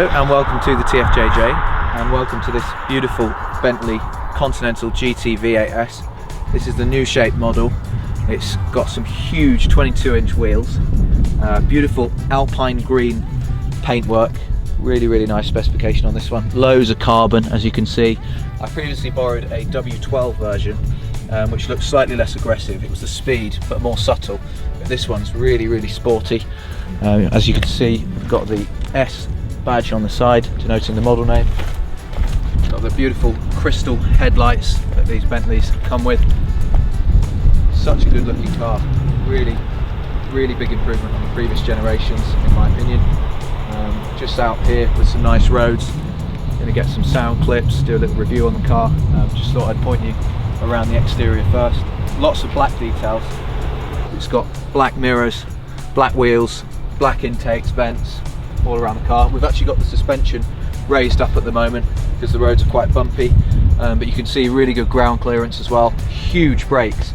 Hello and welcome to the TFJJ and welcome to this beautiful Bentley Continental GT V8S. This is the new shape model. It's got some huge 22-inch wheels, beautiful Alpine Green paintwork, really nice specification on this one. Loads of carbon, as you can see. I previously borrowed a W12 version which looks slightly less aggressive. It was the speed but more subtle, but this one's really sporty. As you can see, we've got the S badge on the side denoting the model name. Got the beautiful crystal headlights that these Bentleys come with. Such a good looking car, really big improvement on the previous generations in my opinion. Just out here with some nice roads, going to get some sound clips, do a little review on the car. Just thought I'd point you around the exterior first. Lots of black details. It's got black mirrors, black wheels, black intakes, vents all around the car. We've actually got the suspension raised up at the moment because the roads are quite bumpy, but you can see really good ground clearance as well. Huge brakes.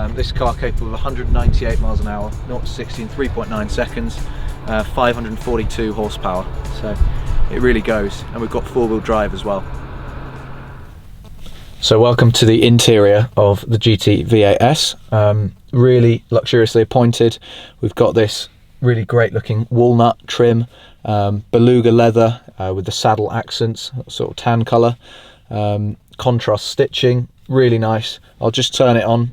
This car capable of 198 miles an hour, 0 to 60 in 3.9 seconds, 542 horsepower, so it really goes. And we've got four-wheel drive as well. So welcome to the interior of the GT V8S. Really luxuriously appointed. We've got this really great looking walnut trim, beluga leather with the saddle accents, sort of tan colour, contrast stitching, really nice. I'll just turn it on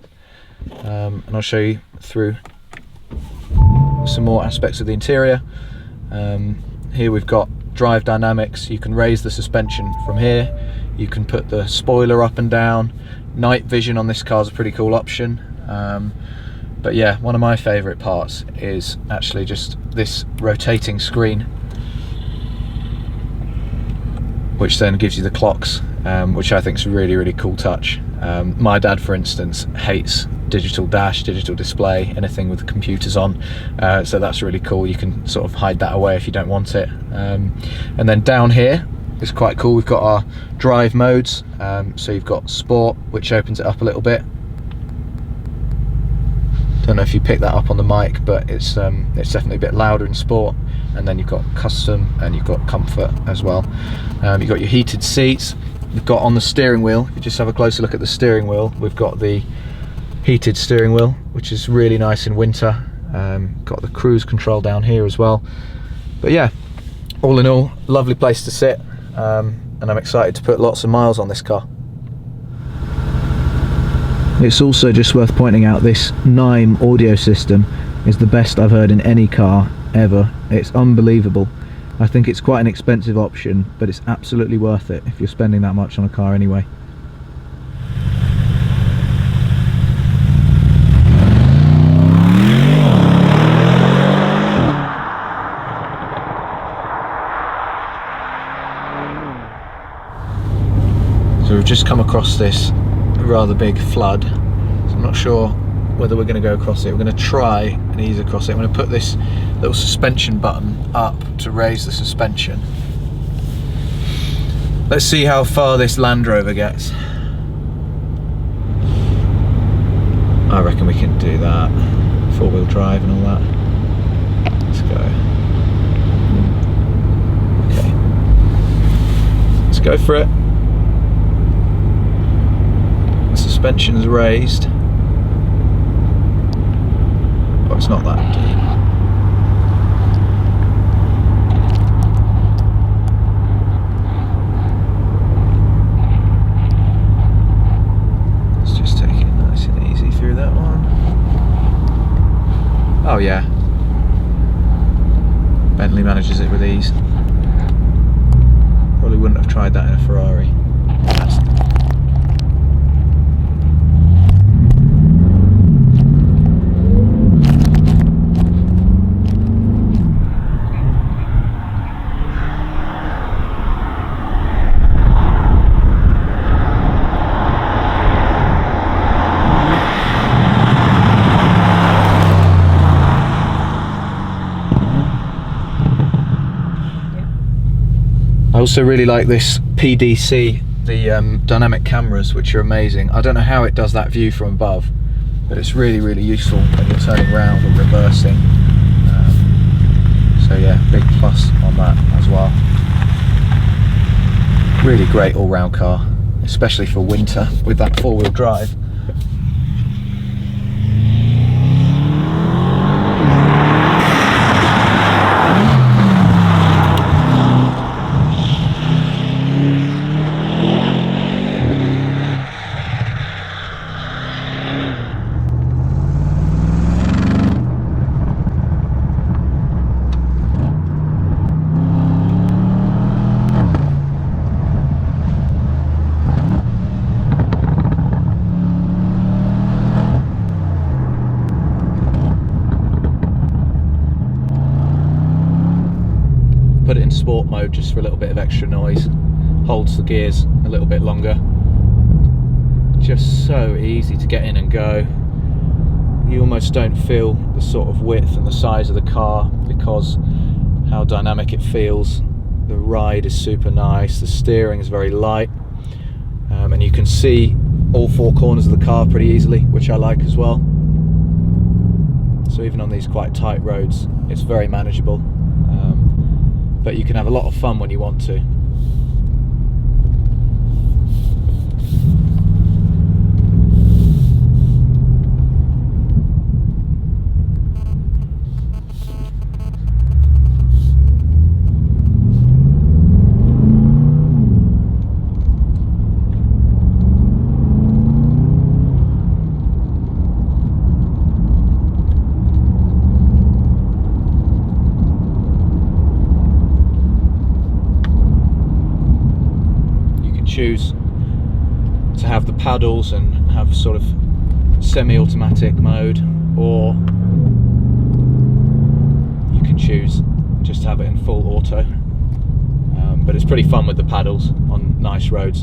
and I'll show you through some more aspects of the interior. Here we've got drive dynamics. You can raise the suspension from here, you can put the spoiler up and down. Night vision on this car is a pretty cool option. But yeah, one of my favourite parts is actually just this rotating screen, which then gives you the clocks, which I think is a really cool touch. My dad, for instance, hates digital dash, digital display, anything with computers on, so that's really cool. You can sort of hide that away if you don't want it. And then down here is quite cool. We've got our drive modes, so you've got sport, which opens it up a little bit. Don't know if you pick that up on the mic, but it's definitely a bit louder in sport. And then you've got custom and you've got comfort as well. You've got your heated seats. You've got on the steering wheel, if you just have a closer look at the steering wheel, we've got the heated steering wheel, which is really nice in winter. Got the cruise control down here as well. But yeah, all in all, lovely place to sit, and I'm excited to put lots of miles on this car. It's also just worth pointing out this Nime audio system is the best I've heard in any car ever. It's unbelievable. I think it's quite an expensive option, but it's absolutely worth it if you're spending that much on a car anyway. So we've just come across this rather big flood, so I'm not sure whether we're going to go across it. We're going to try and ease across it. I'm going to put this little suspension button up to raise the suspension. Let's see how far this Land Rover gets. I reckon we can do that. Four-wheel drive and all that. Let's go. Okay. Let's go for it. Suspension's raised. Oh, it's not that deep. Let's just take it nice and easy through that one. Oh yeah, Bentley manages it with ease. Probably wouldn't have tried that in a Ferrari. I also really like this PDC, the dynamic cameras, which are amazing. I don't know how it does that view from above, but it's really useful when you're turning around or reversing. So yeah, big plus on that as well. Really great all-round car, especially for winter with that four-wheel drive. Put it in sport mode just for a little bit of extra noise. Holds the gears a little bit longer. Just so easy to get in and go. You almost don't feel the sort of width and the size of the car because how dynamic it feels. The ride is super nice, the steering is very light, and you can see all four corners of the car pretty easily, which I like as well. So even on these quite tight roads, it's very manageable. But you can have a lot of fun when you want to. Choose to have the paddles and have sort of semi-automatic mode, or you can choose just to have it in full auto, but it's pretty fun with the paddles on nice roads.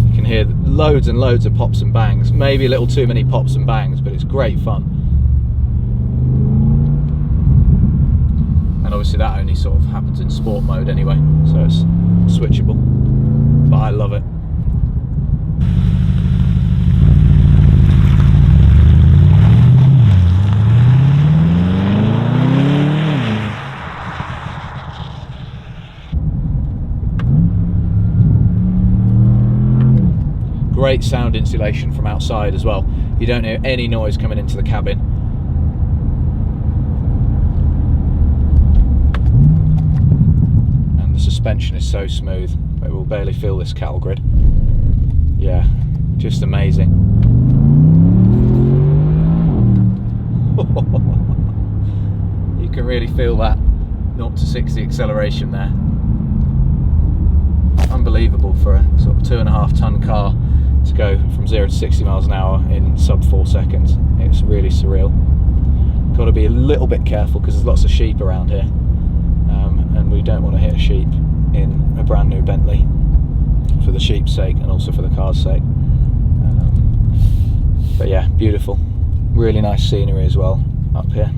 You can hear loads and loads of pops and bangs, maybe a little too many pops and bangs, but it's great fun. And obviously that only sort of happens in sport mode anyway, so it's switchable, but I love it. Great sound insulation from outside as well. You don't hear any noise coming into the cabin. Suspension is so smooth, it will barely feel this cattle grid. Yeah, just amazing. You can really feel that 0 to 60 acceleration there. Unbelievable for a sort of 2.5 ton car to go from 0 to 60 miles an hour in sub 4 seconds. It's really surreal. Got to be a little bit careful because there's lots of sheep around here. And we don't want to hit a sheep in a brand new Bentley, for the sheep's sake and also for the car's sake. But yeah, beautiful, really nice scenery as well up here.